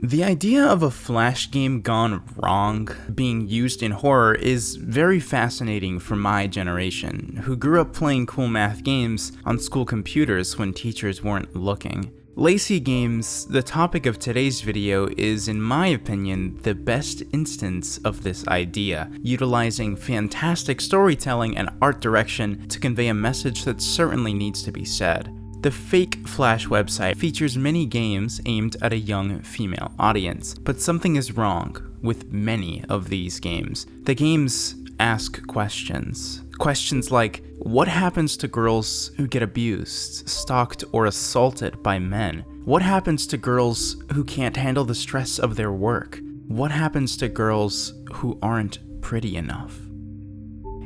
The idea of a flash game gone wrong being used in horror is very fascinating for my generation, who grew up playing cool math games on school computers when teachers weren't looking. Lacey games, the topic of today's video, is in my opinion the best instance of this idea, utilizing fantastic storytelling and art direction to convey a message that certainly needs to be said. The fake Flash website features many games aimed at a young female audience, but something is wrong with many of these games. The games ask questions. Questions like, what happens to girls who get abused, stalked, or assaulted by men? What happens to girls who can't handle the stress of their work? What happens to girls who aren't pretty enough?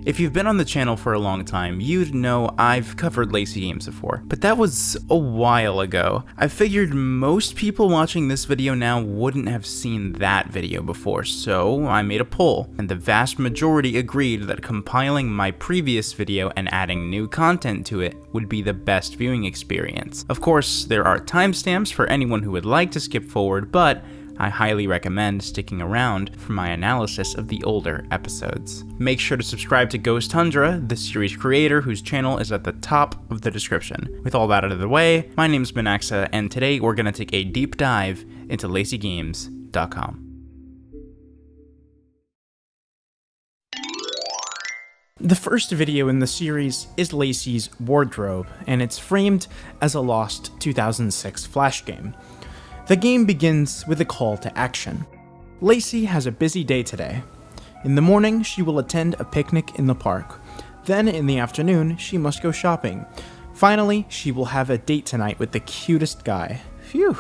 If you've been on the channel for a long time, you'd know I've covered Lacey games before, but that was a while ago. I figured most people watching this video now wouldn't have seen that video before, so I made a poll, and the vast majority agreed that compiling my previous video and adding new content to it would be the best viewing experience. Of course, there are timestamps for anyone who would like to skip forward, but I highly recommend sticking around for my analysis of the older episodes. Make sure to subscribe to Ghost Tundra, the series creator whose channel is at the top of the description. With all that out of the way, my name's Minaxa, and today we're gonna take a deep dive into LaceyGames.com. The first video in the series is Lacey's Wardrobe, and it's framed as a lost 2006 Flash game. The game begins with a call to action. Lacey has a busy day today. In the morning, she will attend a picnic in the park. Then in the afternoon, she must go shopping. Finally, she will have a date tonight with the cutest guy. Phew.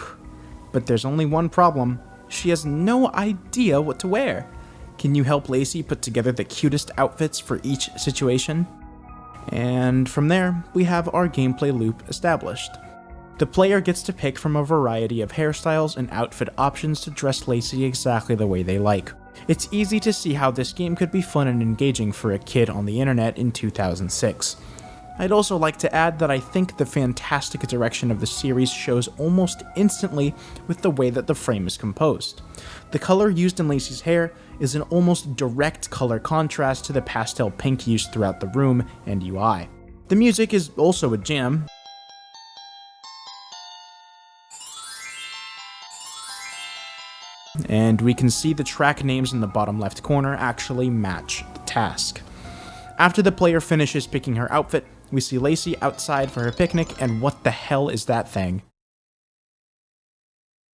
But there's only one problem. She has no idea what to wear. Can you help Lacey put together the cutest outfits for each situation? And from there, we have our gameplay loop established. The player gets to pick from a variety of hairstyles and outfit options to dress Lacey exactly the way they like. It's easy to see how this game could be fun and engaging for a kid on the internet in 2006. I'd also like to add that I think the fantastic direction of the series shows almost instantly with the way that the frame is composed. The color used in Lacey's hair is an almost direct color contrast to the pastel pink used throughout the room and UI. The music is also a jam. And we can see the track names in the bottom left corner actually match the task. After the player finishes picking her outfit, we see Lacey outside for her picnic, and what the hell is that thing?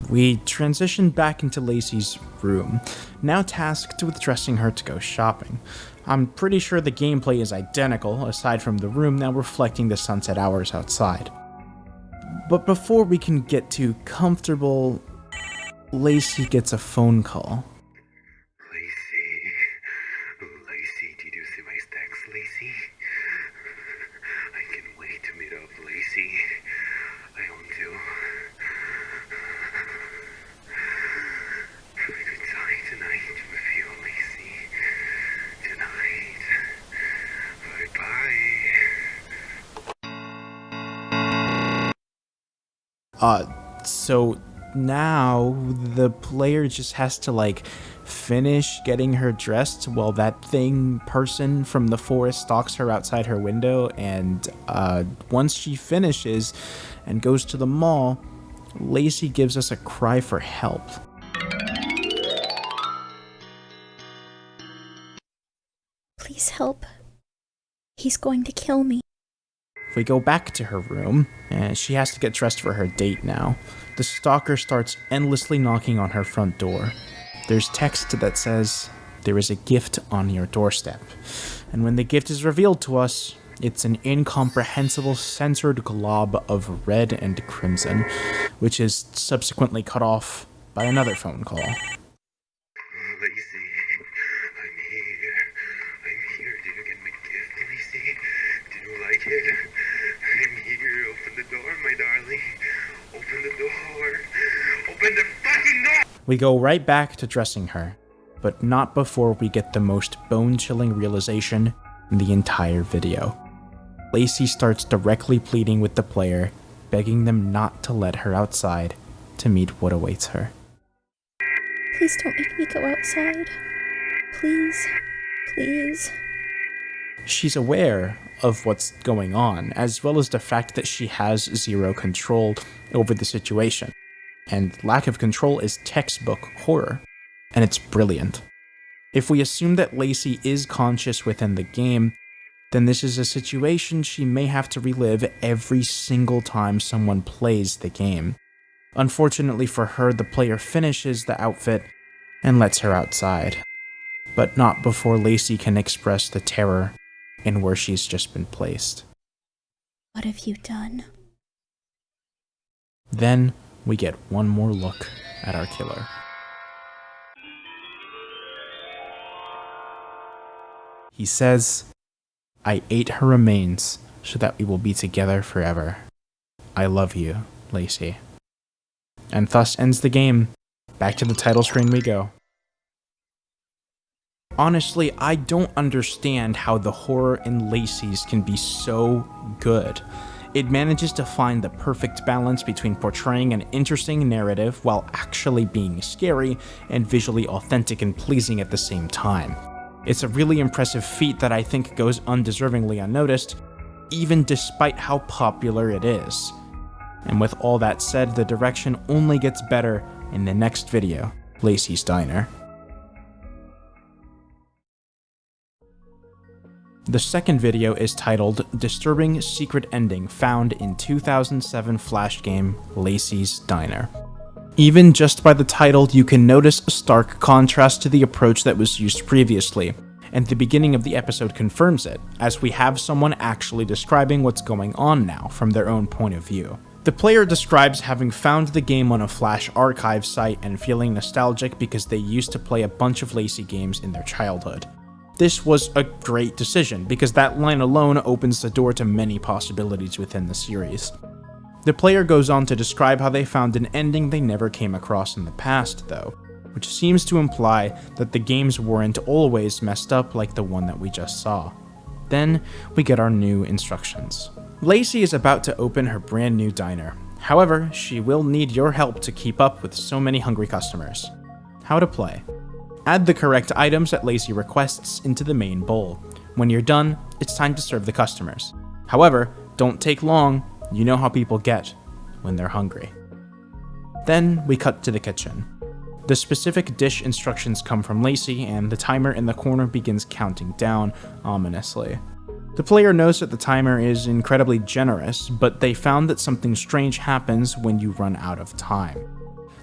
We transition back into Lacey's room, now tasked with dressing her to go shopping. I'm pretty sure the gameplay is identical, aside from the room now reflecting the sunset hours outside. But before we can get too comfortable, Lacey gets a phone call. Lacey, did you see my text, Lacey? I can't wait to meet up, Lacey. I want to. I could die tonight with you, Lacey. Tonight. Bye-bye. So now the player just has to finish getting her dressed while that person from the forest stalks her outside her window, and once she finishes and goes to the mall, Lacey gives us a cry for help. Please help. He's going to kill me. We go back to her room, and she has to get dressed for her date now. The stalker starts endlessly knocking on her front door. There's text that says, "There is a gift on your doorstep." And when the gift is revealed to us, it's an incomprehensible censored glob of red and crimson, which is subsequently cut off by another phone call. Lacey, I'm here. Did you get my gift, Lacey? Did you like it? I'm here. Open the door, my darling. Open the door. Open the fucking door! We go right back to dressing her, but not before we get the most bone-chilling realization in the entire video. Lacey starts directly pleading with the player, begging them not to let her outside to meet what awaits her. Please don't make me go outside. Please. Please. She's aware of what's going on, as well as the fact that she has zero control over the situation. And lack of control is textbook horror, and it's brilliant. If we assume that Lacey is conscious within the game, then this is a situation she may have to relive every single time someone plays the game. Unfortunately for her, the player finishes the outfit and lets her outside, but not before Lacey can express the terror in where she's just been placed. What have you done? Then we get one more look at our killer. He says, "I ate her remains so that we will be together forever. I love you, Lacey." And thus ends the game. Back to the title screen we go. Honestly, I don't understand how the horror in Lacey's can be so good. It manages to find the perfect balance between portraying an interesting narrative while actually being scary and visually authentic and pleasing at the same time. It's a really impressive feat that I think goes undeservingly unnoticed, even despite how popular it is. And with all that said, the direction only gets better in the next video, Lacey's Diner. The second video is titled Disturbing Secret Ending Found in 2007 Flash Game Lacey's Diner. Even just by the title, you can notice a stark contrast to the approach that was used previously, and the beginning of the episode confirms it, as we have someone actually describing what's going on now from their own point of view. The player describes having found the game on a Flash archive site and feeling nostalgic because they used to play a bunch of Lacey games in their childhood. This was a great decision, because that line alone opens the door to many possibilities within the series. The player goes on to describe how they found an ending they never came across in the past, though, which seems to imply that the games weren't always messed up like the one that we just saw. Then, we get our new instructions. Lacey is about to open her brand new diner. However, she will need your help to keep up with so many hungry customers. How to play. Add the correct items that Lacey requests into the main bowl. When you're done, it's time to serve the customers. However, don't take long, you know how people get when they're hungry. Then we cut to the kitchen. The specific dish instructions come from Lacey, and the timer in the corner begins counting down ominously. The player knows that the timer is incredibly generous, but they found that something strange happens when you run out of time.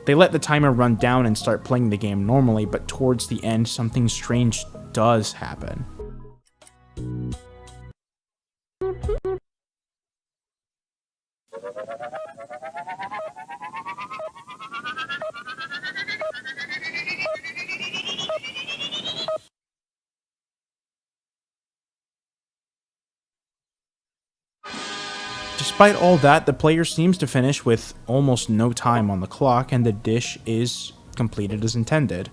They let the timer run down and start playing the game normally, but towards the end, something strange does happen. Despite all that, the player seems to finish with almost no time on the clock, and the dish is completed as intended.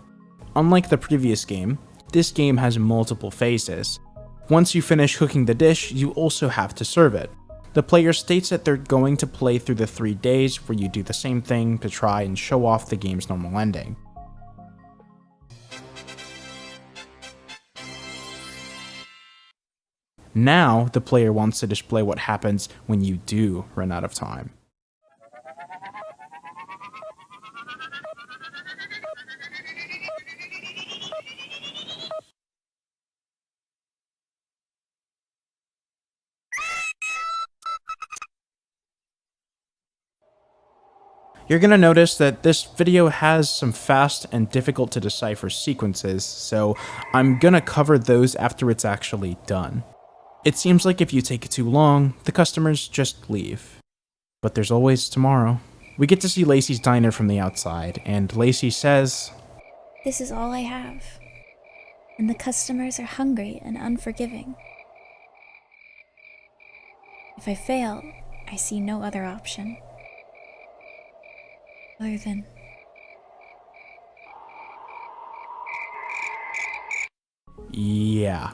Unlike the previous game, this game has multiple phases. Once you finish cooking the dish, you also have to serve it. The player states that they're going to play through the 3 days where you do the same thing to try and show off the game's normal ending. Now, the player wants to display what happens when you do run out of time. You're gonna notice that this video has some fast and difficult to decipher sequences, so I'm gonna cover those after it's actually done. It seems like if you take it too long, the customers just leave. But there's always tomorrow. We get to see Lacey's diner from the outside, and Lacey says, This is all I have. And the customers are hungry and unforgiving. If I fail, I see no other option. Other than... Yeah.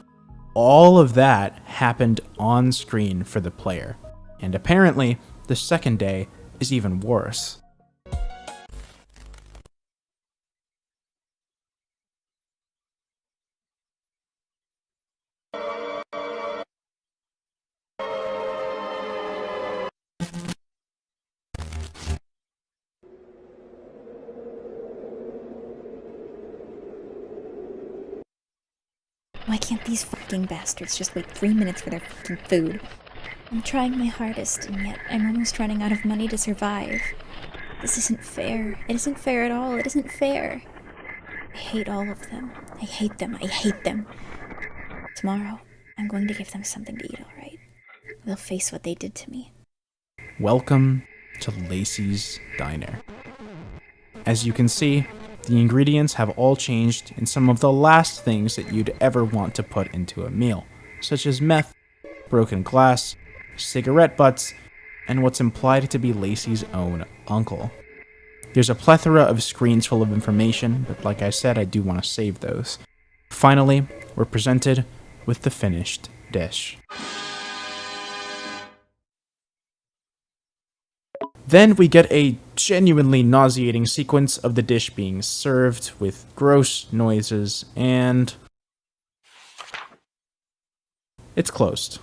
All of that happened on screen for the player, and apparently, the second day is even worse. Why can't these fucking bastards just wait 3 minutes for their fucking food? I'm trying my hardest, and yet I'm almost running out of money to survive. This isn't fair. It isn't fair at all. It isn't fair. I hate all of them. I hate them. I hate them. Tomorrow, I'm going to give them something to eat, alright? They'll face what they did to me. Welcome to Lacey's Diner. As you can see, the ingredients have all changed in some of the last things that you'd ever want to put into a meal, such as meth, broken glass, cigarette butts, and what's implied to be Lacey's own uncle. There's a plethora of screens full of information, but like I said, I do want to save those. Finally, we're presented with the finished dish. Then we get a genuinely nauseating sequence of the dish being served with gross noises, and it's closed.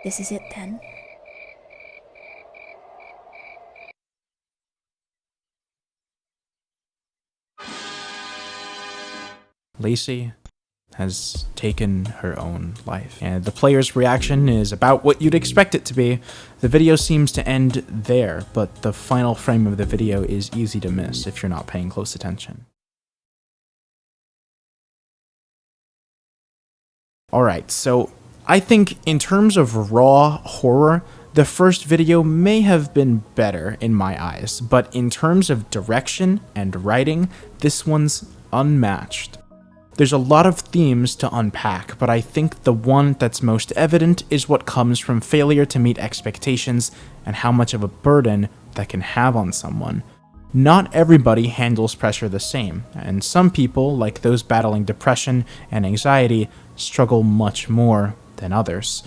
This is it then. Lacey has taken her own life, and the player's reaction is about what you'd expect it to be. The video seems to end there, but the final frame of the video is easy to miss if you're not paying close attention. Alright, so I think in terms of raw horror, the first video may have been better in my eyes, but in terms of direction and writing, this one's unmatched. There's a lot of themes to unpack, but I think the one that's most evident is what comes from failure to meet expectations and how much of a burden that can have on someone. Not everybody handles pressure the same, and some people, like those battling depression and anxiety, struggle much more than others.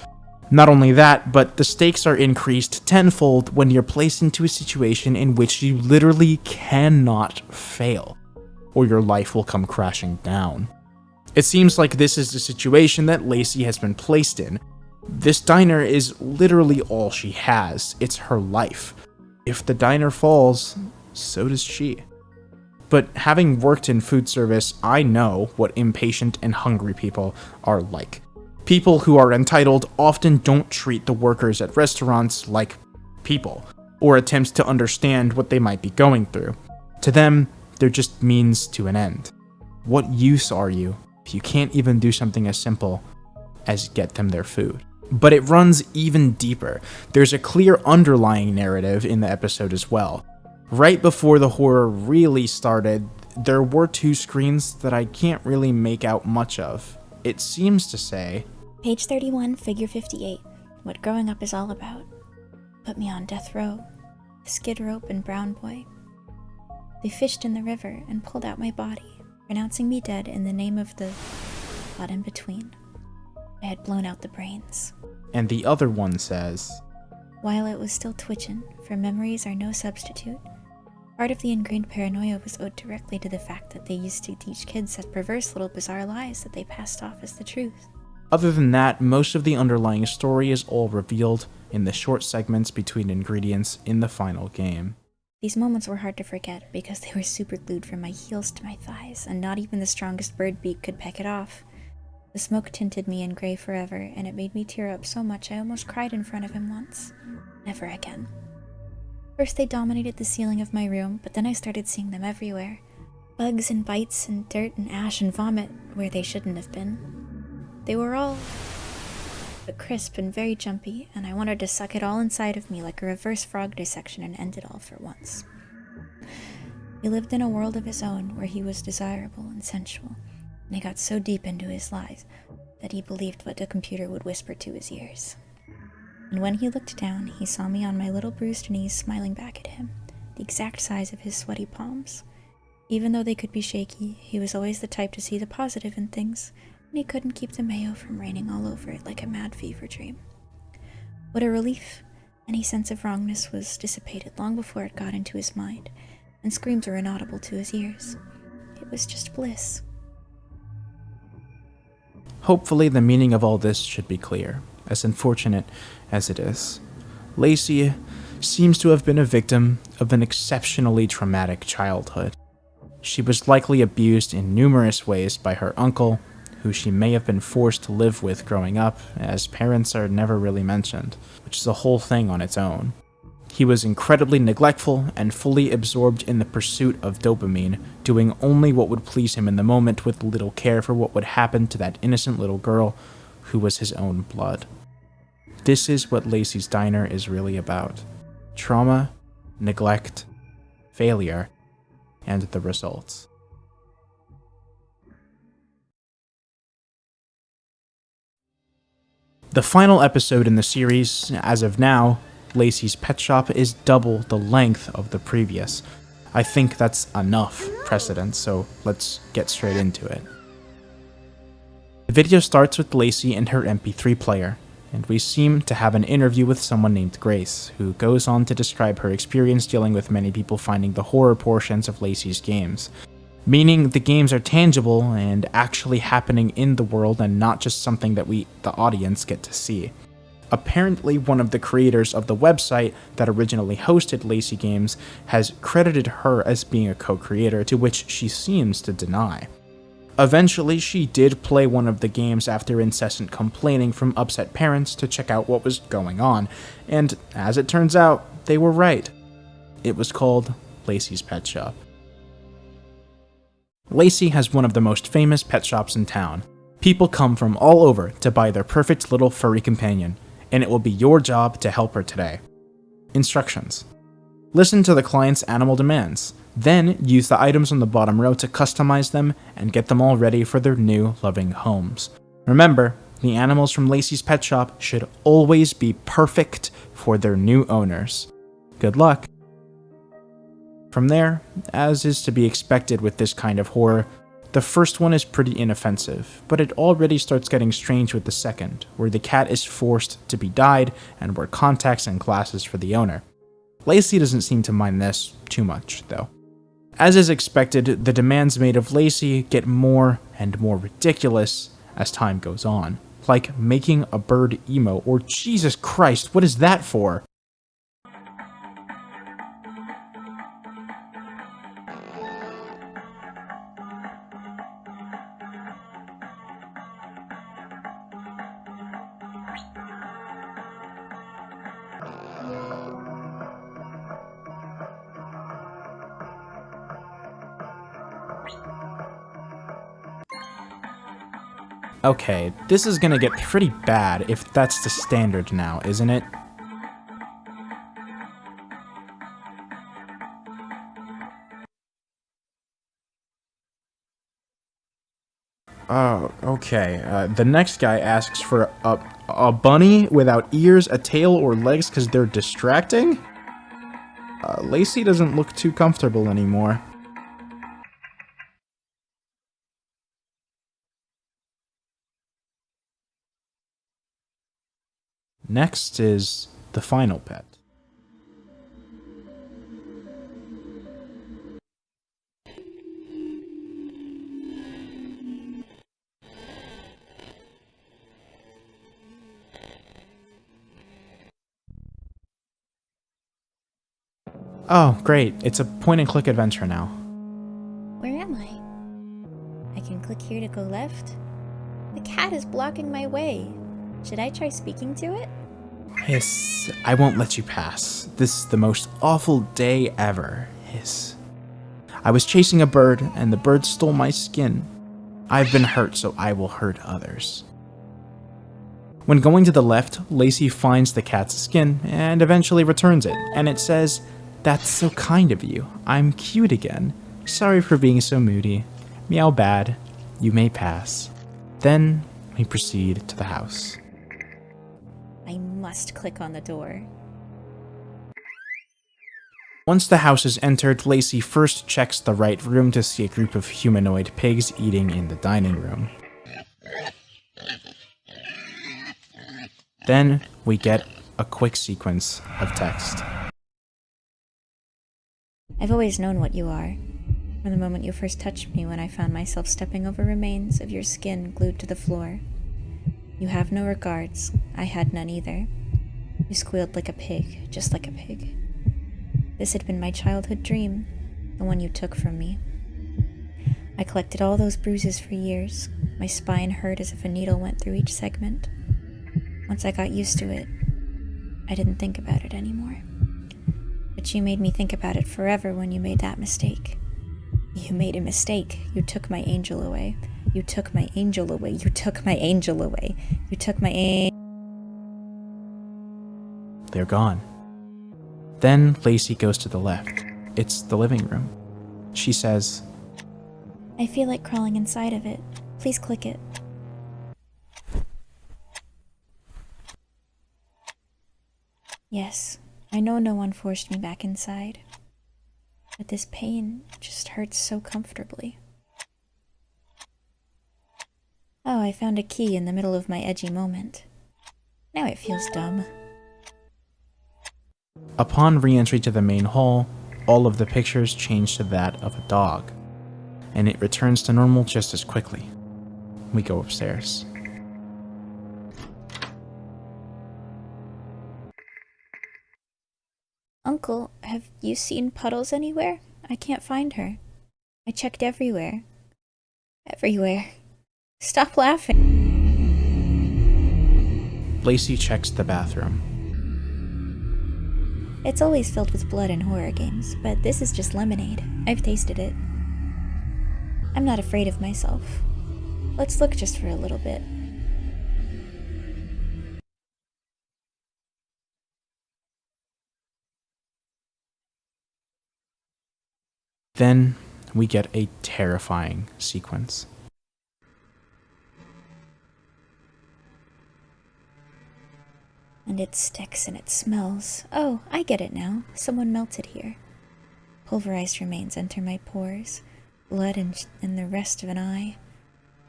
Not only that, but the stakes are increased tenfold when you're placed into a situation in which you literally cannot fail, or your life will come crashing down. It seems like this is the situation that Lacey has been placed in. This diner is literally all she has. It's her life. If the diner falls, so does she. But having worked in food service, I know what impatient and hungry people are like. People who are entitled often don't treat the workers at restaurants like people, or attempt to understand what they might be going through. To them, they're just means to an end. What use are you if you can't even do something as simple as get them their food? But it runs even deeper. There's a clear underlying narrative in the episode as well. Right before the horror really started, there were two screens that I can't really make out much of. It seems to say, Page 31, figure 58. What growing up is all about. Put me on death row. The skid rope and brown boy. They fished in the river and pulled out my body, pronouncing me dead in the name of the spot in between. I had blown out the brains. And the other one says, While it was still twitching, for memories are no substitute, part of the ingrained paranoia was owed directly to the fact that they used to teach kids such perverse little bizarre lies that they passed off as the truth. Other than that, most of the underlying story is all revealed in the short segments between ingredients in the final game. These moments were hard to forget because they were super glued from my heels to my thighs, and not even the strongest bird beak could peck it off. The smoke tinted me in gray forever, and it made me tear up so much I almost cried in front of him once. Never again. First they dominated the ceiling of my room, but then I started seeing them everywhere. Bugs and bites and dirt and ash and vomit where they shouldn't have been. They were all but crisp and very jumpy, and I wanted to suck it all inside of me like a reverse frog dissection and end it all for once. He lived in a world of his own where he was desirable and sensual, and he got so deep into his lies that he believed what the computer would whisper to his ears. And when he looked down, he saw me on my little bruised knees smiling back at him, the exact size of his sweaty palms. Even though they could be shaky, he was always the type to see the positive in things, and he couldn't keep the mayo from raining all over it like a mad fever dream. What a relief! Any sense of wrongness was dissipated long before it got into his mind, and screams were inaudible to his ears. It was just bliss. Hopefully the meaning of all this should be clear, as unfortunate as it is. Lacey seems to have been a victim of an exceptionally traumatic childhood. She was likely abused in numerous ways by her uncle, who she may have been forced to live with growing up, as parents are never really mentioned, which is a whole thing on its own. He was incredibly neglectful and fully absorbed in the pursuit of dopamine, doing only what would please him in the moment with little care for what would happen to that innocent little girl who was his own blood. This is what Lacey's Diner is really about. Trauma, neglect, failure, and the results. The final episode in the series, as of now, Lacey's Pet Shop, is double the length of the previous. I think that's enough precedent, so let's get straight into it. The video starts with Lacey and her MP3 player, and we seem to have an interview with someone named Grace, who goes on to describe her experience dealing with many people finding the horror portions of Lacey's games. Meaning the games are tangible and actually happening in the world and not just something that we, the audience, get to see. Apparently, one of the creators of the website that originally hosted Lacey Games has credited her as being a co-creator, to which she seems to deny. Eventually, she did play one of the games after incessant complaining from upset parents to check out what was going on, and as it turns out, they were right. It was called Lacey's Pet Shop. Lacey has one of the most famous pet shops in town. People come from all over to buy their perfect little furry companion, and it will be your job to help her today. Instructions. Listen to the client's animal demands, then use the items on the bottom row to customize them and get them all ready for their new loving homes. Remember, the animals from Lacey's Pet Shop should always be perfect for their new owners. Good luck. From there, as is to be expected with this kind of horror, the first one is pretty inoffensive, but it already starts getting strange with the second, where the cat is forced to be dyed and wear contacts and glasses for the owner. Lacey doesn't seem to mind this too much, though. As is expected, the demands made of Lacey get more and more ridiculous as time goes on, like making a bird emo, or Jesus Christ, what is that for? Okay, this is gonna get pretty bad if that's the standard now, isn't it? Oh, okay. The next guy asks for a bunny without ears, a tail, or legs because they're distracting? Lacey doesn't look too comfortable anymore. Next is the final pet. Oh, great. It's a point-and-click adventure now. Where am I? I can click here to go left. The cat is blocking my way. Should I try speaking to it? Hiss, I won't let you pass. This is the most awful day ever. Hiss. I was chasing a bird, and the bird stole my skin. I've been hurt, so I will hurt others. When going to the left, Lacey finds the cat's skin, and eventually returns it, and it says, "That's so kind of you. I'm cute again. Sorry for being so moody. Meow bad. You may pass." Then, we proceed to the house. I must click on the door. Once the house is entered, Lacey first checks the right room to see a group of humanoid pigs eating in the dining room. Then, we get a quick sequence of text. I've always known what you are. From the moment you first touched me when I found myself stepping over remains of your skin glued to the floor. You have no regards. I had none either. You squealed like a pig, just like a pig. This had been my childhood dream, the one you took from me. I collected all those bruises for years. My spine hurt as if a needle went through each segment. Once I got used to it, I didn't think about it anymore. But you made me think about it forever when you made that mistake. You made a mistake. You took my angel away. You took my angel away. You took my angel away. You took my They're gone. Then Lacey goes to the left. It's the living room. She says, I feel like crawling inside of it. Please click it. Yes, I know no one forced me back inside. But this pain just hurts so comfortably. Oh, I found a key in the middle of my edgy moment. Now it feels dumb. upon re-entry to the main hall, all of the pictures change to that of a dog, and it returns to normal just as quickly. We go upstairs. Uncle, have you seen Puddles anywhere? I can't find her. I checked everywhere. Everywhere. Stop laughing. Lacey checks the bathroom. It's always filled with blood in horror games, but this is just lemonade. I've tasted it. I'm not afraid of myself. Let's look just for a little bit. Then we get a terrifying sequence. And it sticks and it smells. Oh, I get it now. Someone melted here. Pulverized remains enter my pores. Blood and the rest of an eye.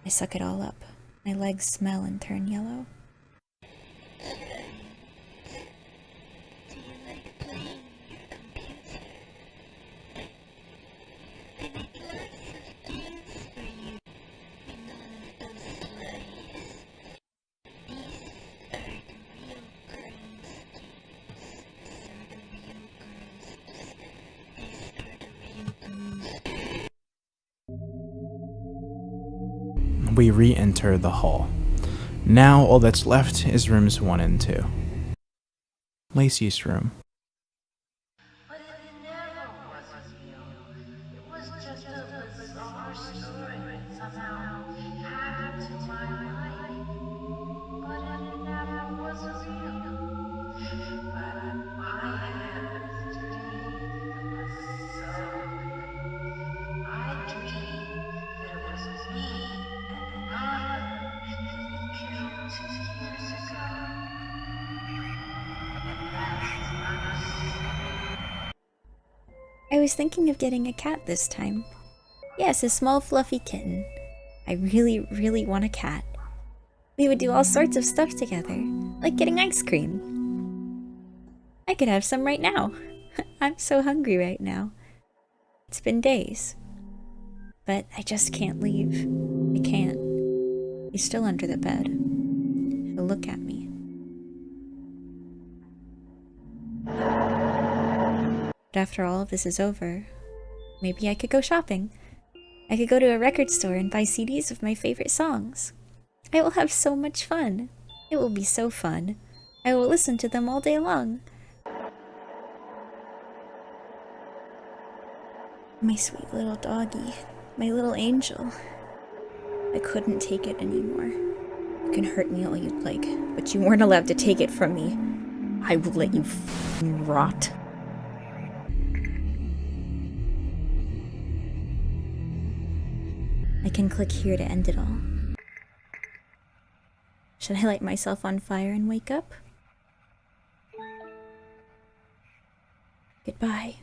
I suck it all up. My legs smell and turn yellow. We re-enter the hall. Now all that's left is rooms 1 and 2. Lacey's room. But it never was real. It was just a bizarre story that somehow happened to my life. But it never was real. But I had this dream that was so real. I dreamed that it was me and another that we killed 2 years ago. And that's another story. I was thinking of getting a cat this time. Yes, a small fluffy kitten. I really, really want a cat. We would do all sorts of stuff together, like getting ice cream. I could have some right now. I'm so hungry right now. It's been days. But I just can't leave. I can't. He's still under the bed. He'll look at me. But after all of this is over, maybe I could go shopping. I could go to a record store and buy CDs of my favorite songs. I will have so much fun. It will be so fun. I will listen to them all day long. My sweet little doggy. My little angel. I couldn't take it anymore. You can hurt me all you'd like, but you weren't allowed to take it from me. I will let you f***ing rot. I can click here to end it all. Should I light myself on fire and wake up? Goodbye.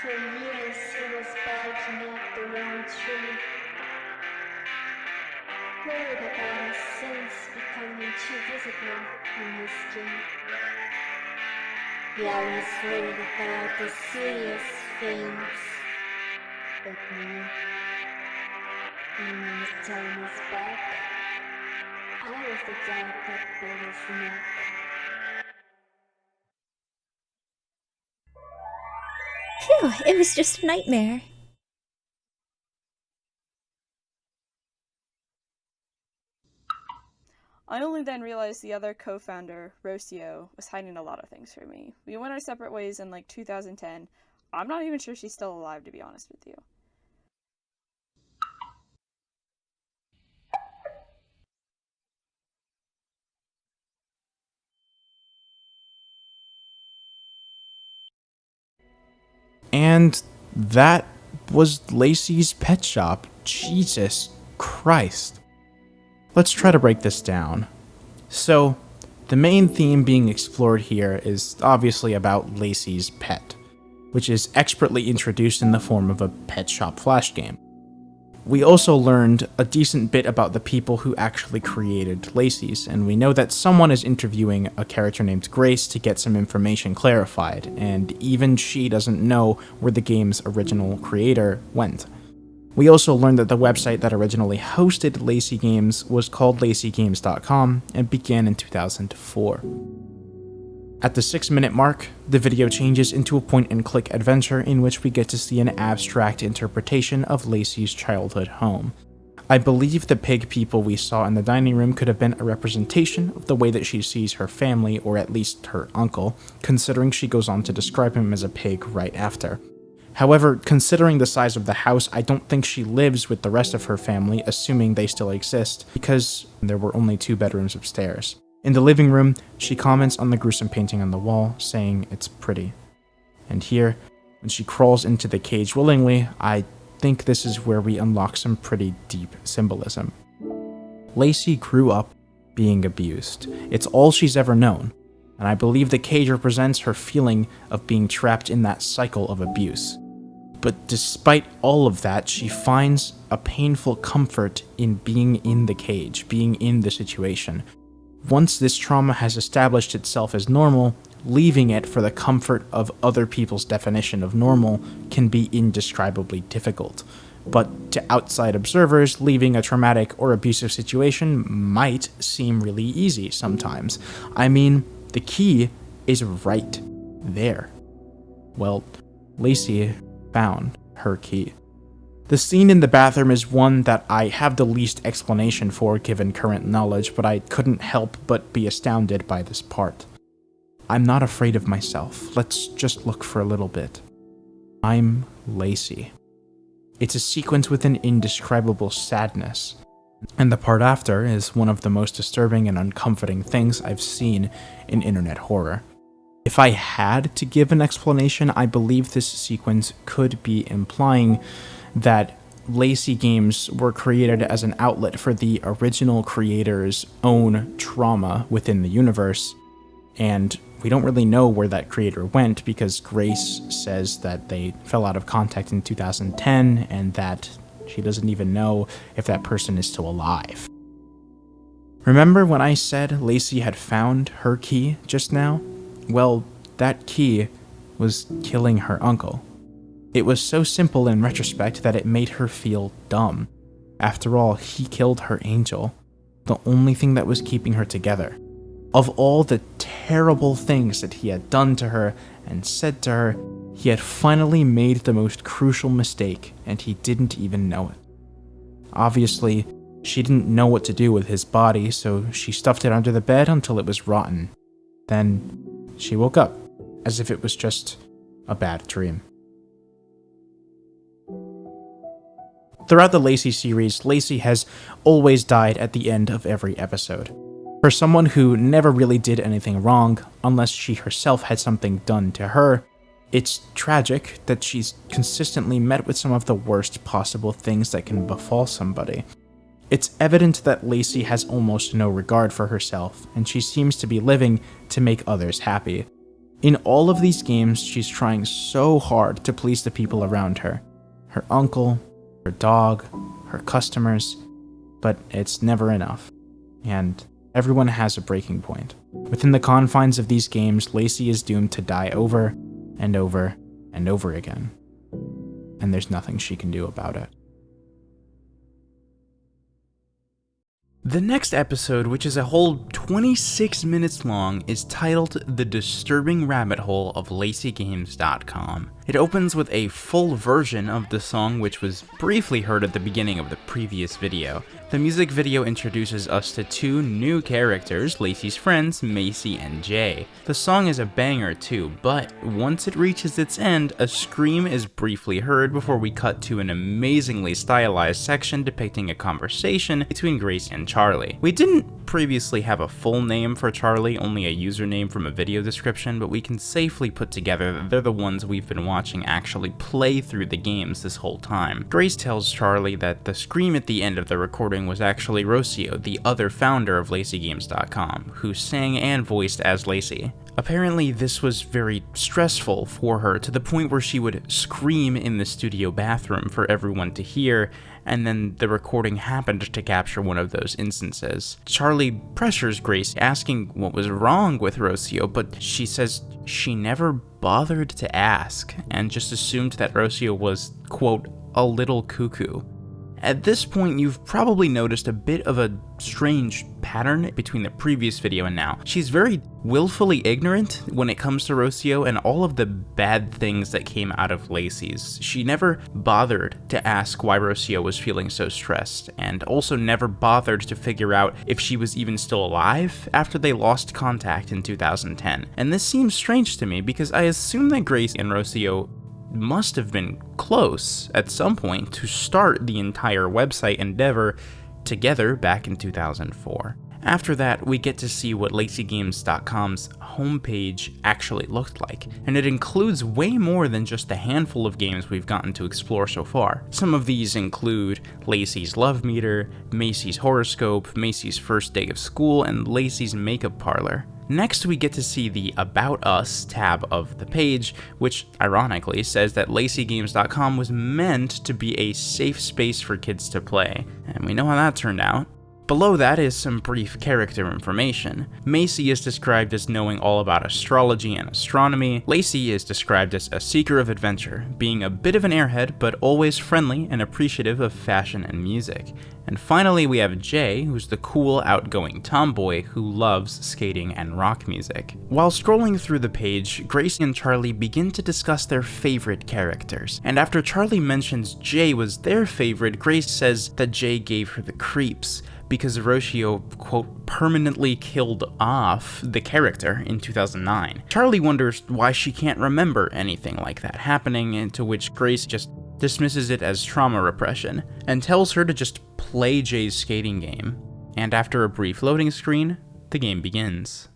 For years it was barking up the wrong tree. Worried about his sins becoming too visible on his skin. He always worried about the serious things. But me, when he was turning his back, I was the dog that bit his neck. Phew, it was just a nightmare. I only then realized the other co-founder, Rocio, was hiding a lot of things from me. We went our separate ways in like 2010. I'm not even sure she's still alive, to be honest with you. And that was Lacey's pet shop. Jesus Christ. Let's try to break this down. So, the main theme being explored here is obviously about Lacey's pet, which is expertly introduced in the form of a pet shop flash game. We also learned a decent bit about the people who actually created Lacey's, and we know that someone is interviewing a character named Grace to get some information clarified, and even she doesn't know where the game's original creator went. We also learned that the website that originally hosted Lacey Games was called LaceyGames.com and began in 2004. At the 6-minute mark, the video changes into a point-and-click adventure in which we get to see an abstract interpretation of Lacey's childhood home. I believe the pig people we saw in the dining room could have been a representation of the way that she sees her family, or at least her uncle, considering she goes on to describe him as a pig right after. However, considering the size of the house, I don't think she lives with the rest of her family, assuming they still exist, because there were only 2 bedrooms upstairs. In the living room, she comments on the gruesome painting on the wall, saying it's pretty. And here, when she crawls into the cage willingly, I think this is where we unlock some pretty deep symbolism. Lacey grew up being abused. It's all she's ever known, and I believe the cage represents her feeling of being trapped in that cycle of abuse. But despite all of that, she finds a painful comfort in being in the cage, being in the situation. Once this trauma has established itself as normal, leaving it for the comfort of other people's definition of normal can be indescribably difficult. But to outside observers, leaving a traumatic or abusive situation might seem really easy sometimes. I mean, the key is right there. Well, Lacey found her key. The scene in the bathroom is one that I have the least explanation for given current knowledge, but I couldn't help but be astounded by this part. I'm not afraid of myself. Let's just look for a little bit. I'm Lacey. It's a sequence with an indescribable sadness, and the part after is one of the most disturbing and uncomforting things I've seen in internet horror. If I had to give an explanation, I believe this sequence could be implying that Lacey Games were created as an outlet for the original creator's own trauma within the universe, and we don't really know where that creator went because Grace says that they fell out of contact in 2010 and that she doesn't even know if that person is still alive. Remember when I said Lacey had found her key just now? Well, that key was killing her uncle. It was so simple in retrospect that it made her feel dumb. After all, he killed her angel, the only thing that was keeping her together. Of all the terrible things that he had done to her and said to her, he had finally made the most crucial mistake, and he didn't even know it. Obviously, she didn't know what to do with his body, so she stuffed it under the bed until it was rotten. Then she woke up, as if it was just a bad dream. Throughout the Lacey series, Lacey has always died at the end of every episode. For someone who never really did anything wrong, unless she herself had something done to her, it's tragic that she's consistently met with some of the worst possible things that can befall somebody. It's evident that Lacey has almost no regard for herself, and she seems to be living to make others happy. In all of these games, she's trying so hard to please the people around her. Her uncle, her dog, her customers, but it's never enough. And everyone has a breaking point. Within the confines of these games, Lacey is doomed to die over and over and over again. And there's nothing she can do about it. The next episode, which is a whole 26 minutes long, is titled The Disturbing Rabbit Hole of LaceyGames.com. It opens with a full version of the song, which was briefly heard at the beginning of the previous video. The music video introduces us to two new characters, Lacey's friends, Macy and Jay. The song is a banger too, but once it reaches its end, a scream is briefly heard before we cut to an amazingly stylized section depicting a conversation between Grace and Charlie. We didn't previously have a full name for Charlie, only a username from a video description, but we can safely put together that they're the ones we've been watching actually play through the games this whole time. Grace tells Charlie that the scream at the end of the recording was actually Rocio, the other founder of LaceyGames.com, who sang and voiced as Lacey. Apparently, this was very stressful for her, to the point where she would scream in the studio bathroom for everyone to hear, and then the recording happened to capture one of those instances. Charlie pressures Grace, asking what was wrong with Rocio, but she says she never bothered to ask, and just assumed that Rocio was, quote, a little cuckoo. At this point, you've probably noticed a bit of a strange pattern between the previous video and now. She's very willfully ignorant when it comes to Rocio and all of the bad things that came out of Lacey's. She never bothered to ask why Rocio was feeling so stressed, and also never bothered to figure out if she was even still alive after they lost contact in 2010. And this seems strange to me because I assume that Grace and Rocio must have been close at some point to start the entire website endeavor together back in 2004. After that, we get to see what LaceyGames.com's homepage actually looked like, and it includes way more than just a handful of games we've gotten to explore so far. Some of these include Lacey's Love Meter, Macy's Horoscope, Macy's First Day of School, and Lacey's Makeup Parlor. Next, we get to see the About Us tab of the page, which ironically says that LaceyGames.com was meant to be a safe space for kids to play, and we know how that turned out. Below that is some brief character information. Macy is described as knowing all about astrology and astronomy. Lacey is described as a seeker of adventure, being a bit of an airhead, but always friendly and appreciative of fashion and music. And finally, we have Jay, who's the cool, outgoing tomboy who loves skating and rock music. While scrolling through the page, Grace and Charlie begin to discuss their favorite characters. And after Charlie mentions Jay was their favorite, Grace says that Jay gave her the creeps, because Rocio, quote, permanently killed off the character in 2009. Charlie wonders why she can't remember anything like that happening, and to which Grace just dismisses it as trauma repression, and tells her to just play Jay's skating game. And after a brief loading screen, the game begins.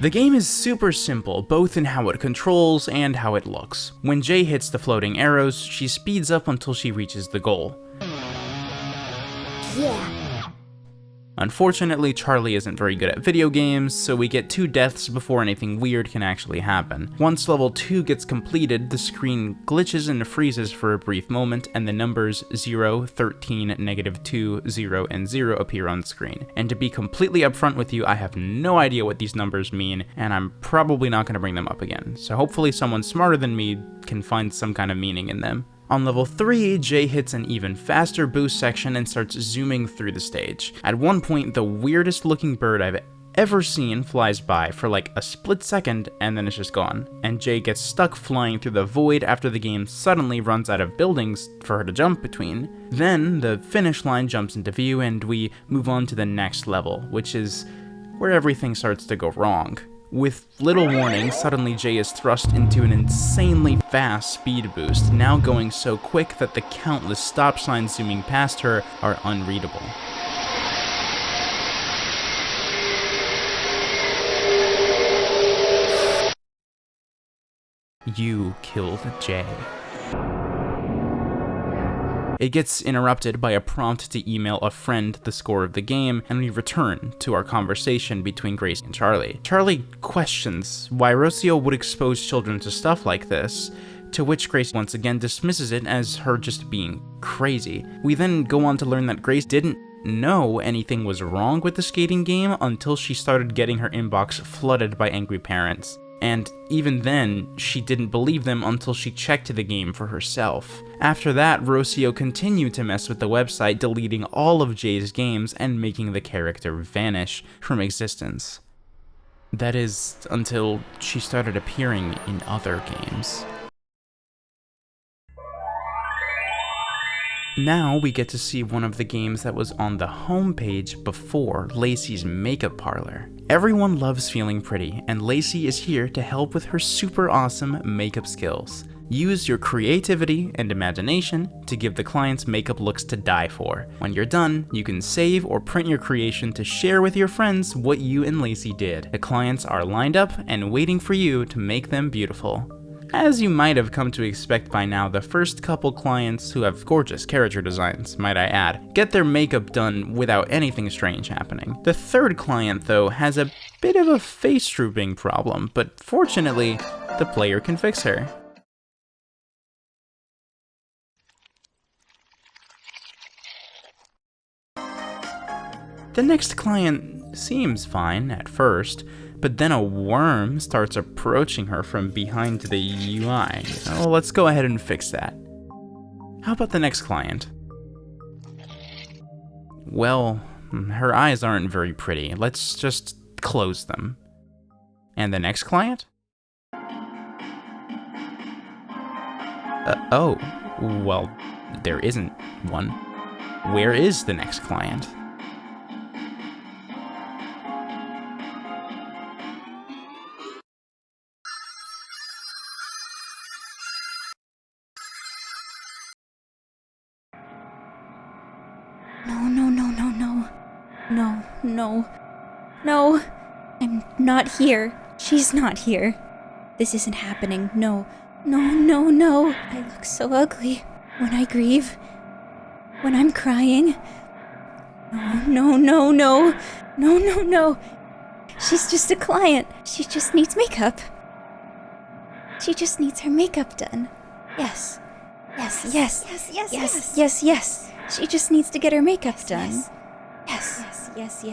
The game is super simple, both in how it controls and how it looks. When Jay hits the floating arrows, she speeds up until she reaches the goal. Yeah. Unfortunately, Charlie isn't very good at video games, so we get 2 deaths before anything weird can actually happen. Once level 2 gets completed, the screen glitches and freezes for a brief moment, and the numbers 0, 13, -2, 0, and 0 appear on screen. And to be completely upfront with you, I have no idea what these numbers mean, and I'm probably not going to bring them up again, so hopefully someone smarter than me can find some kind of meaning in them. On level 3, Jay hits an even faster boost section and starts zooming through the stage. At one point, the weirdest looking bird I've ever seen flies by for like a split second and then it's just gone. And Jay gets stuck flying through the void after the game suddenly runs out of buildings for her to jump between. Then the finish line jumps into view and we move on to the next level, which is where everything starts to go wrong. With little warning, suddenly Jay is thrust into an insanely fast speed boost, now going so quick that the countless stop signs zooming past her are unreadable. You killed Jay. It gets interrupted by a prompt to email a friend the score of the game, and we return to our conversation between Grace and Charlie. Charlie questions why Rocio would expose children to stuff like this, to which Grace once again dismisses it as her just being crazy. We then go on to learn that Grace didn't know anything was wrong with the skating game until she started getting her inbox flooded by angry parents. and even then, she didn't believe them until she checked the game for herself. After that, Rocio continued to mess with the website, deleting all of Jay's games and making the character vanish from existence. That is, until she started appearing in other games. Now we get to see one of the games that was on the homepage before Lacey's makeup parlor. Everyone loves feeling pretty, and Lacey is here to help with her super awesome makeup skills. Use your creativity and imagination to give the clients makeup looks to die for. When you're done, you can save or print your creation to share with your friends what you and Lacey did. The clients are lined up and waiting for you to make them beautiful. As you might have come to expect by now, the first couple clients, who have gorgeous character designs, might I add, get their makeup done without anything strange happening. The third client, though, has a bit of a face drooping problem, but fortunately, the player can fix her. The next client seems fine at first, but then a worm starts approaching her from behind the UI. Oh, let's go ahead and fix that. How about the next client? Well, her eyes aren't very pretty. Let's just close them. And the next client? Oh, well, there isn't one. Where is the next client? No. I'm not here. She's not here. This isn't happening. No. I look so ugly when I grieve. When I'm crying. No. She's just a client. She just needs makeup. She just needs her makeup done. Yes. She just needs to get her makeup done. Yes.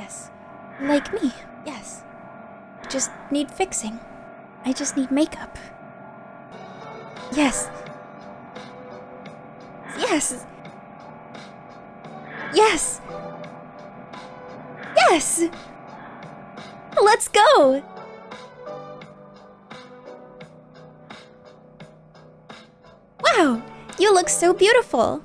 Like me. Yes. I just need fixing. I just need makeup. Yes. Let's go. Wow, you look so beautiful.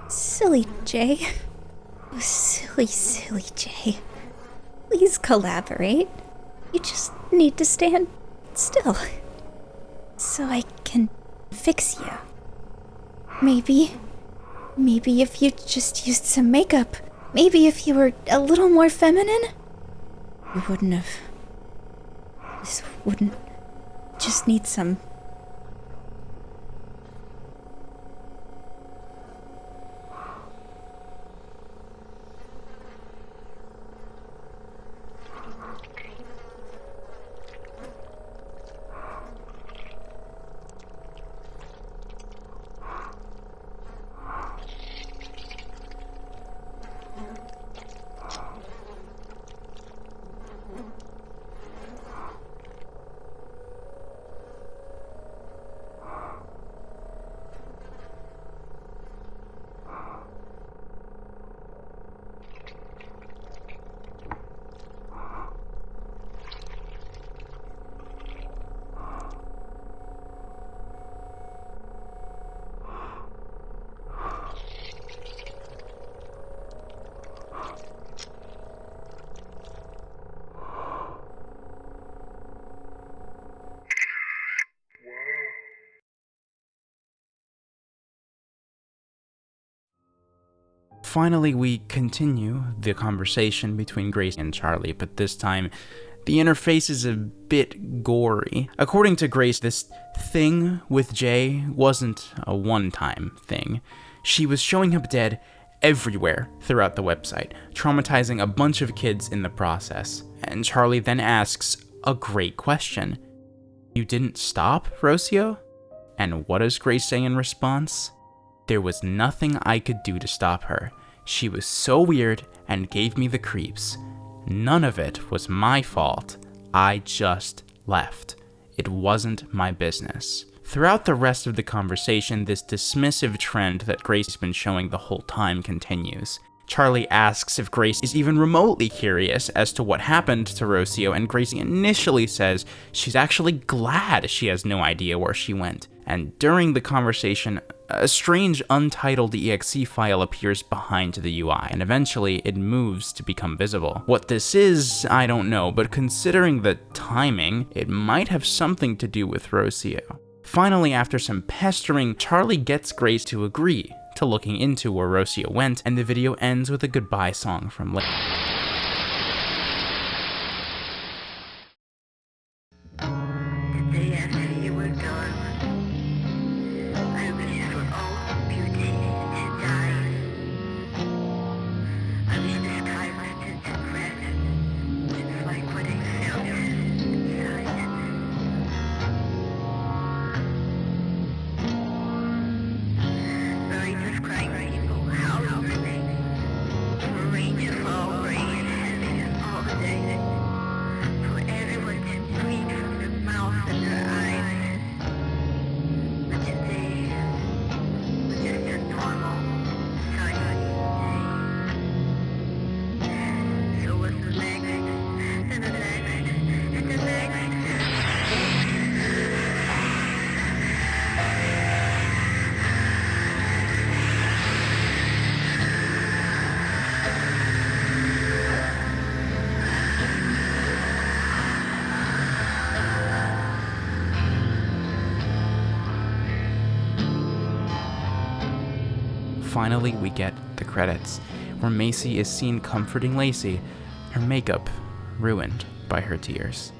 Silly Jay. Oh, silly Jay. Please collaborate. You just need to stand still. So I can fix you. Maybe if you just used some makeup. Maybe if you were a little more feminine. You wouldn't have. This wouldn't. Just need some. Finally, we continue the conversation between Grace and Charlie, but this time, the interface is a bit gory. According to Grace, this thing with Jay wasn't a one-time thing. She was showing up dead everywhere throughout the website, traumatizing a bunch of kids in the process. And Charlie then asks a great question. "You didn't stop, Rocio?" And what does Grace say in response? "There was nothing I could do to stop her. She was so weird and gave me the creeps. None of it was my fault. I just left. It wasn't my business." Throughout the rest of the conversation, this dismissive trend that Grace has been showing the whole time continues. Charlie asks if Grace is even remotely curious as to what happened to Rocio, and Gracie initially says she's actually glad she has no idea where she went. And during the conversation, a strange untitled exe file appears behind the UI, and eventually it moves to become visible. What this is, I don't know, but considering the timing, it might have something to do with Rocio. Finally, after some pestering, Charlie gets Grace to agree to looking into where Rocio went, and the video ends with a goodbye song from Lacey. The day after you were gone, I wish for all beauty to die. I wish the sky was tinted red, just like what I felt inside. Millions of crying people howl your name, for rain to fall, rain heavy all day, for everyone to bleed from their mouth and their eyes. But today was just a normal, sunny day. So was the next, and the next, and the next. Finally, we get the credits, where Macy is seen comforting Lacey, her makeup ruined by her tears.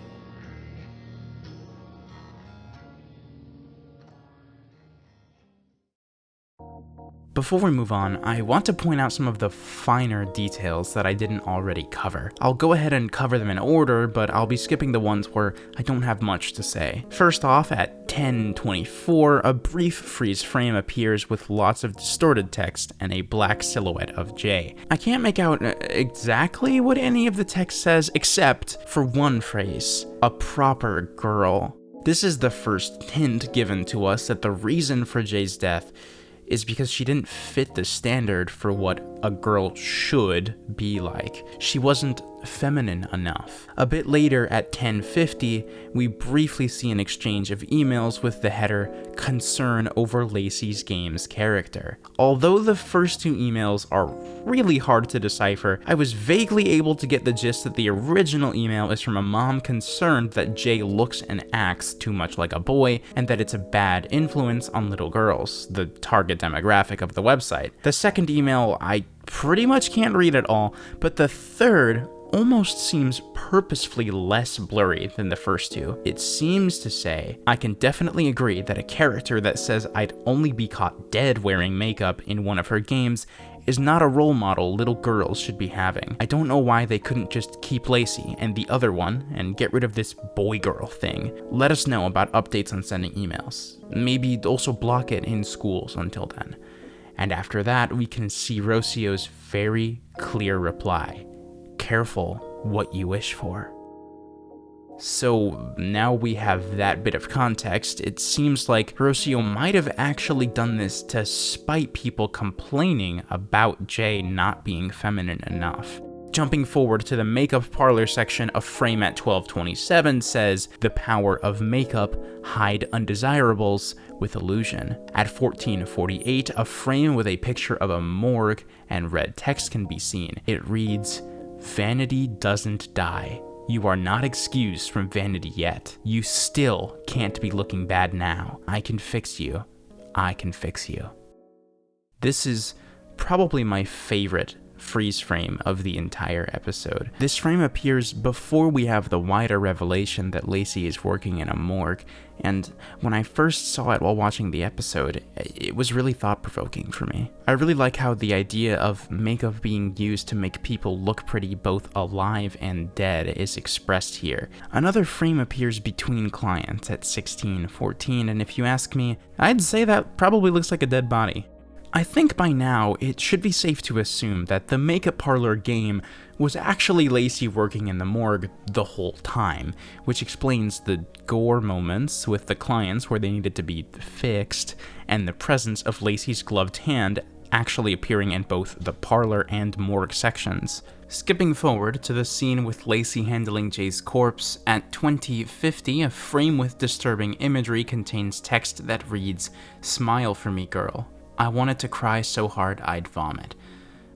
Before we move on, I want to point out some of the finer details that I didn't already cover. I'll go ahead and cover them in order, but I'll be skipping the ones where I don't have much to say. First off, at 10:24, a brief freeze frame appears with lots of distorted text and a black silhouette of Jay. I can't make out exactly what any of the text says, except for one phrase, "a proper girl." This is the first hint given to us that the reason for Jay's death is because she didn't fit the standard for what a girl should be like. She wasn't feminine enough. A bit later, at 10:50, we briefly see an exchange of emails with the header "concern over Lacey's game's character." Although the first two emails are really hard to decipher, I was vaguely able to get the gist that the original email is from a mom concerned that Jay looks and acts too much like a boy, and that it's a bad influence on little girls, the target demographic of the website. The second email I pretty much can't read at all, but the third almost seems purposefully less blurry than the first two. It seems to say, "I can definitely agree that a character that says I'd only be caught dead wearing makeup in one of her games is not a role model little girls should be having. I don't know why they couldn't just keep Lacey and the other one and get rid of this boy-girl thing. Let us know about updates on sending emails. Maybe also block it in schools until then." And after that, we can see Rocio's very clear reply. "Careful what you wish for." So now we have that bit of context. It seems like Rocio might have actually done this to spite people complaining about Jay not being feminine enough. Jumping forward to the makeup parlor section, a frame at 12:27 says, "The power of makeup, hide undesirables with illusion." At 14:48, a frame with a picture of a morgue and red text can be seen. It reads, "Vanity doesn't die. You are not excused from vanity yet. You still can't be looking bad now. I can fix you. I can fix you." This is probably my favorite freeze frame of the entire episode. This frame appears before we have the wider revelation that Lacey is working in a morgue, and when I first saw it while watching the episode, it was really thought-provoking for me. I really like how the idea of makeup being used to make people look pretty both alive and dead is expressed here. Another frame appears between clients at 16:14, and if you ask me, I'd say that probably looks like a dead body. I think by now, it should be safe to assume that the makeup parlor game was actually Lacey working in the morgue the whole time, which explains the gore moments with the clients where they needed to be fixed, and the presence of Lacey's gloved hand actually appearing in both the parlor and morgue sections. Skipping forward to the scene with Lacey handling Jay's corpse, at 20:50, a frame with disturbing imagery contains text that reads, "Smile for me, girl. I wanted to cry so hard I'd vomit.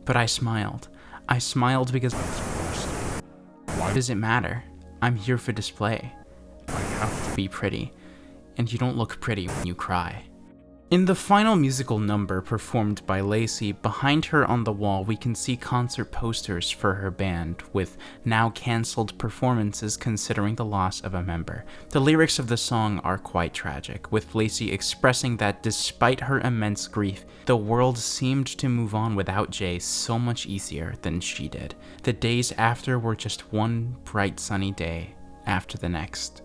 But I smiled. I smiled because... Why does it matter? I'm here for display. I have to be pretty. And you don't look pretty when you cry." In the final musical number performed by Lacey, behind her on the wall we can see concert posters for her band, with now cancelled performances considering the loss of a member. The lyrics of the song are quite tragic, with Lacey expressing that despite her immense grief, the world seemed to move on without Jay so much easier than she did. The days after were just one bright sunny day after the next.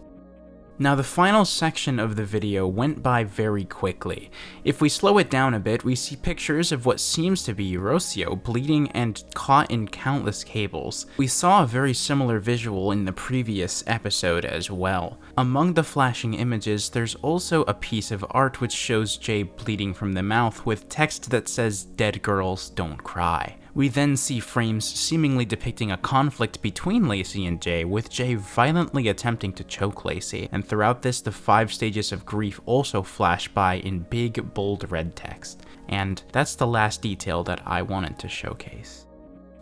Now, the final section of the video went by very quickly. If we slow it down a bit, we see pictures of what seems to be Rocio bleeding and caught in countless cables. We saw a very similar visual in the previous episode as well. Among the flashing images, there's also a piece of art which shows Jay bleeding from the mouth with text that says, "Dead girls don't cry." We then see frames seemingly depicting a conflict between Lacey and Jay, with Jay violently attempting to choke Lacey, and throughout this the 5 stages of grief also flash by in big, bold red text. And that's the last detail that I wanted to showcase.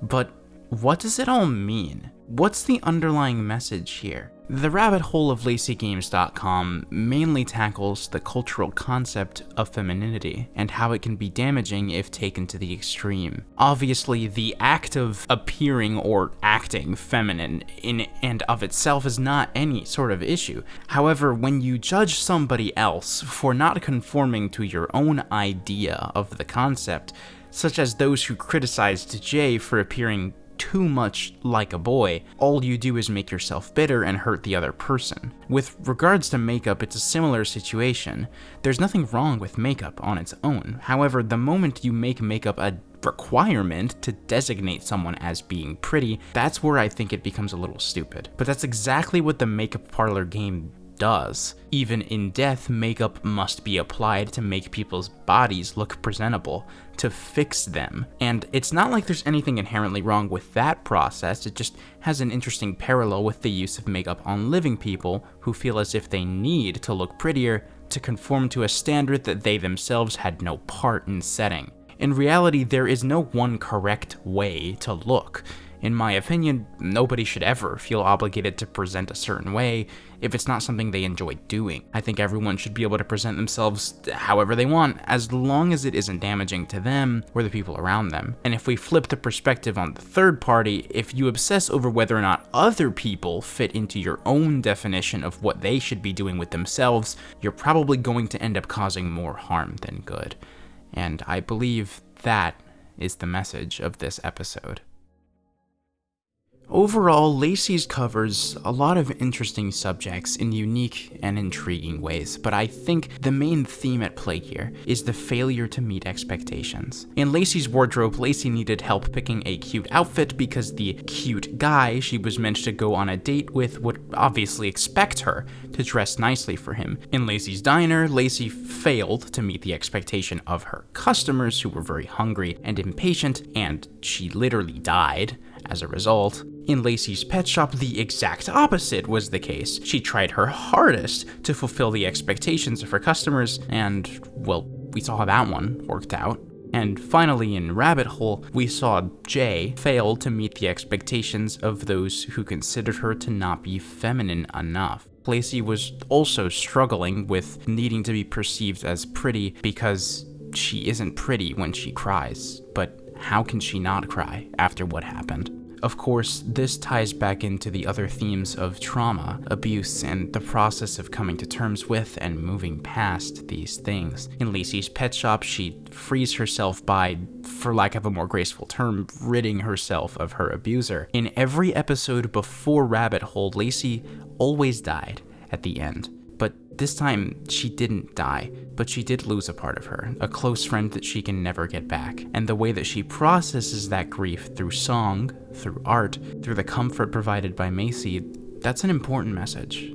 But what does it all mean? What's the underlying message here? The Rabbithole of LaceyGames.com mainly tackles the cultural concept of femininity and how it can be damaging if taken to the extreme. Obviously, the act of appearing or acting feminine in and of itself is not any sort of issue. However, when you judge somebody else for not conforming to your own idea of the concept, such as those who criticized Jay for appearing too much like a boy, all you do is make yourself bitter and hurt the other person. With regards to makeup, it's a similar situation. There's nothing wrong with makeup on its own. However, the moment you make makeup a requirement to designate someone as being pretty, that's where I think it becomes a little stupid. But that's exactly what the makeup parlor game does. Even in death, makeup must be applied to make people's bodies look presentable, to fix them. And it's not like there's anything inherently wrong with that process, it just has an interesting parallel with the use of makeup on living people who feel as if they need to look prettier to conform to a standard that they themselves had no part in setting. In reality, there is no one correct way to look. In my opinion, nobody should ever feel obligated to present a certain way if it's not something they enjoy doing. I think everyone should be able to present themselves however they want, as long as it isn't damaging to them or the people around them. And if we flip the perspective on the third party, if you obsess over whether or not other people fit into your own definition of what they should be doing with themselves, you're probably going to end up causing more harm than good. And I believe that is the message of this episode. Overall, Lacey's covers a lot of interesting subjects in unique and intriguing ways, but I think the main theme at play here is the failure to meet expectations. In Lacey's wardrobe, Lacey needed help picking a cute outfit because the cute guy she was meant to go on a date with would obviously expect her to dress nicely for him. In Lacey's diner, Lacey failed to meet the expectation of her customers, who were very hungry and impatient, and she literally died as a result. In Lacey's pet shop, the exact opposite was the case. She tried her hardest to fulfill the expectations of her customers, and, well, we saw how that one worked out. And finally, in Rabbithole, we saw Jay fail to meet the expectations of those who considered her to not be feminine enough. Lacey was also struggling with needing to be perceived as pretty because she isn't pretty when she cries, but how can she not cry after what happened? Of course, this ties back into the other themes of trauma, abuse, and the process of coming to terms with and moving past these things. In Lacey's Petshop, she frees herself by, for lack of a more graceful term, ridding herself of her abuser. In every episode before Rabbithole, Lacey always died at the end. But this time, she didn't die, but she did lose a part of her, a close friend that she can never get back. And the way that she processes that grief through song, through art, through the comfort provided by Macy, that's an important message.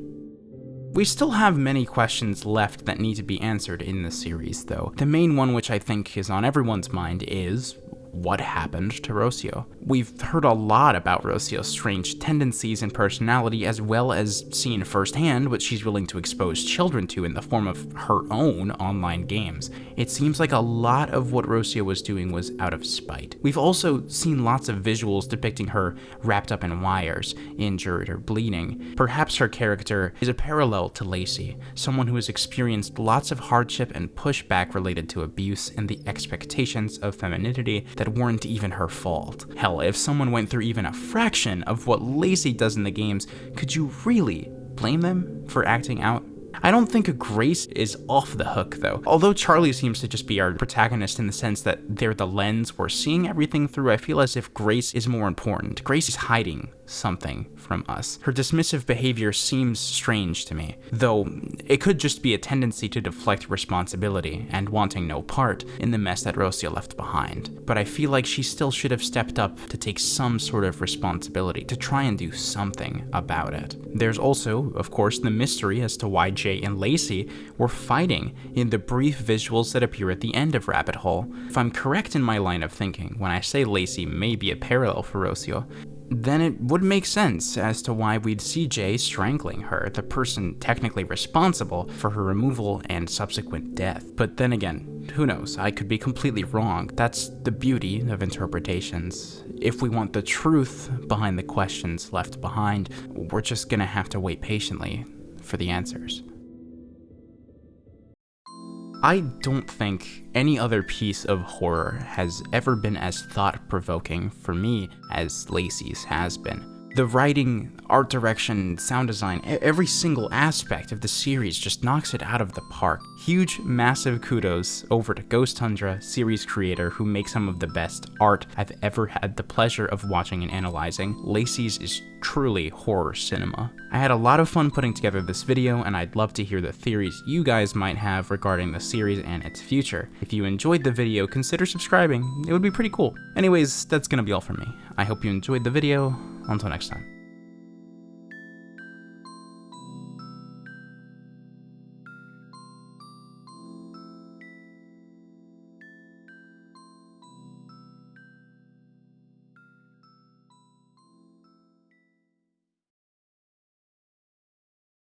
We still have many questions left that need to be answered in the series, though. The main one, which I think is on everyone's mind, is what happened to Rocio? We've heard a lot about Rocio's strange tendencies and personality, as well as seen firsthand what she's willing to expose children to in the form of her own online games. It seems like a lot of what Rocio was doing was out of spite. We've also seen lots of visuals depicting her wrapped up in wires, injured or bleeding. Perhaps her character is a parallel to Lacey, someone who has experienced lots of hardship and pushback related to abuse and the expectations of femininity that weren't even her fault. Hell, if someone went through even a fraction of what Lacey does in the games, could you really blame them for acting out? I don't think Grace is off the hook, though. Although Charlie seems to just be our protagonist in the sense that they're the lens we're seeing everything through, I feel as if Grace is more important. Grace is hiding something from us. Her dismissive behavior seems strange to me, though it could just be a tendency to deflect responsibility and wanting no part in the mess that Rocio left behind. But I feel like she still should have stepped up to take some sort of responsibility, to try and do something about it. There's also, of course, the mystery as to why Jay and Lacey were fighting in the brief visuals that appear at the end of Rabbithole. If I'm correct in my line of thinking when I say Lacey may be a parallel for Rocio, then it would make sense as to why we'd see Jay strangling her, the person technically responsible for her removal and subsequent death. But then again, who knows? I could be completely wrong. That's the beauty of interpretations. If we want the truth behind the questions left behind, we're just gonna have to wait patiently for the answers. I don't think any other piece of horror has ever been as thought-provoking for me as Lacey's has been. The writing, art direction, sound design, every single aspect of the series just knocks it out of the park. Huge, massive kudos over to Ghost Tundra, series creator, who makes some of the best art I've ever had the pleasure of watching and analyzing. Lacey's is truly horror cinema. I had a lot of fun putting together this video, and I'd love to hear the theories you guys might have regarding the series and its future. If you enjoyed the video, consider subscribing. It would be pretty cool. Anyways, that's gonna be all from me. I hope you enjoyed the video. Until next time.